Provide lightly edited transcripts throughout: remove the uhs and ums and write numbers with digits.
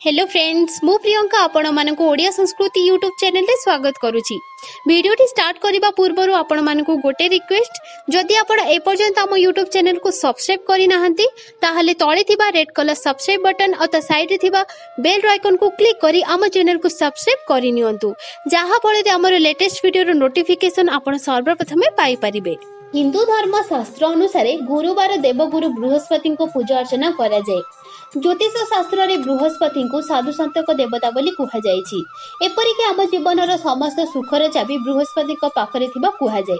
Hello friends, मु प्रियंका आपण मानक ओडिया संस्कृति यूट्यूब चैनल रे स्वागत करुछि। वीडियो स्टार्ट करबा पूर्वरु आपण मानक गोटे रिक्वेस्ट, जदि आपण ए पर्यंत हम यूट्यूब चैनल को सब्सक्राइब करि नाहंती ताहले तळे थिबा रेड कलर सब्सक्राइब बटन और साइड रे थिबा बेल आइकन को क्लिक करी हम चैनल को सब्सक्राइब करि नियंतु, जाहा फळे हमर लेटेस्ट वीडियो रो नोटिफिकेशन आपण सर्वप्रथमे पाई परिबे। हिंदू धर्म शास्त्र अनुसार गुरुवार देवगुरु बृहस्पति को पूजा अर्चना करा जाए। ज्योतिष शास्त्र रे बृहस्पति को साधु संतक देवता बोली कुहा जायछि। एपरिक आम जीवन समस्त सुखर चाबी बृहस्पति पाखरे थिबा कुहा जाय।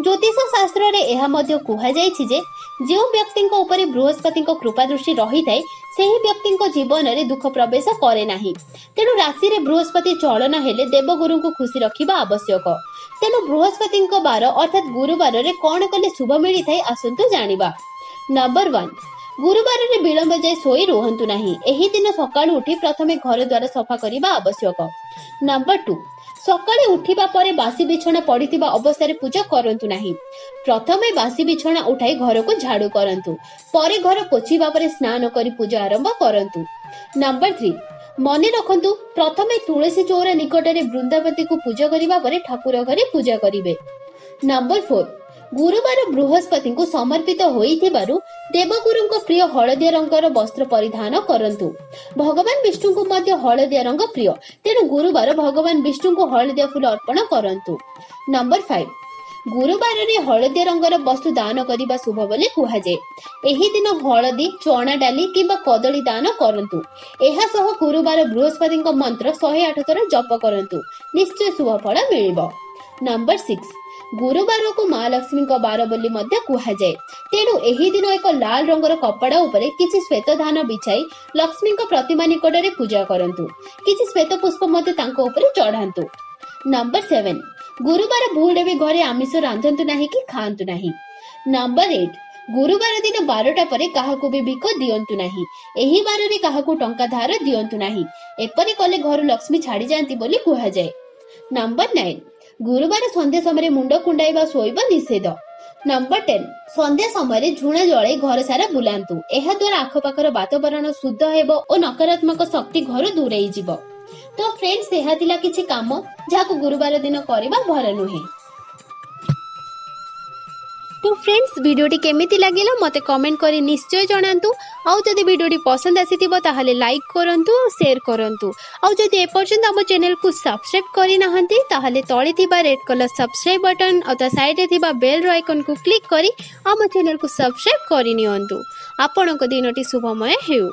ज्योतिष शास्त्र रे एहा मध्य कुहा जायछि जे जो व्यक्ति ऊपर बृहस्पति कृपा दृष्टि रही थाए सेही व्यक्ति जीवन रे दुख प्रवेश करे नाही। तेणु राशि रे बृहस्पति चलन हेले देवगुरु को खुशी रखिबा आवश्यक। तेणु बृहस्पति बार अर्थात गुरुवार रे कौन कले शुभ मिली थाए आसंतु जानिबा। नंबर 1, गुरुवार रे विलंब जाय सोई रुहंतु नाही। एही दिन सकाळु उठी प्रथमे घर द्वार सफा करिबा आवश्यक। नंबर 2, सकाळे उठिबा परे बासी बिछଣା पडितिबा अवस्था रे पूजा करंतु नाही। प्रथमे बासी बिछଣା उठाई घर को झाड़ू करंतु, परे घर पोछिबा परे स्नान करी पूजा आरंभ करंतु। नंबर 3, मने रखंतु प्रथमे तुलसी चौरा निकट रे वृंदावती को पूजा करिबा परे ठाकुर घरे पूजा करिवे। नंबर 4, गुरुवार बृहस्पति को समर्पित होइथिबारु देवगुरु को प्रिय हलदिया रंगर वस्त्र परिधान करंतु। भगवान विष्णु को मध्य हलदिया रंग प्रिय, तेणु गुरुवार भगवान विष्णु को हलदिया फूल अर्पण करंतु। नंबर 5, गुरुवार रे हलदिया रंगर वस्तु दान करिबा शुभ बोली कुहा जाय। एही दिन हलदी, चना डाली किबा कदली दान करंतु। एहा सह गुरुवार बृहस्पति मंत्र 108 थर जप करंतु, निश्चय शुभ फल मिलिबो। नंबर 6, गुरुवार को माँ लक्ष्मी बार बोली मध्य कुहा जाय। तेणु एही दिन एक लाल रंगर कपड़ा उपरे किछि श्वेत धान बिछाई लक्ष्मी प्रतिमा निकट रे पूजा करंतु। किछि श्वेत पुष्प मध्य तांको उपरे चढ़ांतु। नंबर 7, गुरुवार भूल भी घरे आमिष रांधंतु नाही कि खांतु नाही। नंबर 8, गुरुवार दिन 12टा परे काहाकू भी भिख दियंतु नाही। एही बार रे काहाकू टंका धार दियंतु नाही। एपरि कले घर लक्ष्मी छाड़ी जांती बोली कुहा जाय। नंबर 9, गुरुवार संध्या समय मुंड कुंडाइबा सोइबा निषेध। नंबर 10, संध्या समय झुणा जळे घर सारा बुलांतु। एहा द्वारा आखपाखर वातावरण शुद्ध हेबो और नकारात्मक शक्ति घर दूरेई जिवो। तो फ्रेंड्स, एहा थिला किछि काम जाको गुरुवार दिन करबा भर नुहे। तो फ्रेंड्स, वीडियोटी केमिति लागिला मते कमेंट करी निश्चय जणांतु। आउ जदि वीडियोटी पसंद आसीथिबो ताहले लाइक करंतु, शेयर करंतु। आउ जदि ए पर्यंत हम चैनल को सब्सक्राइब करि नाहंती ताहले तळे थिबा रेड कलर सब्सक्राइब बटन और साइड रे थिबा बेल आइकन को क्लिक करी हम चैनल को सब्सक्राइब करि नियंतु। आपनको दिनटी शुभमय हेउ।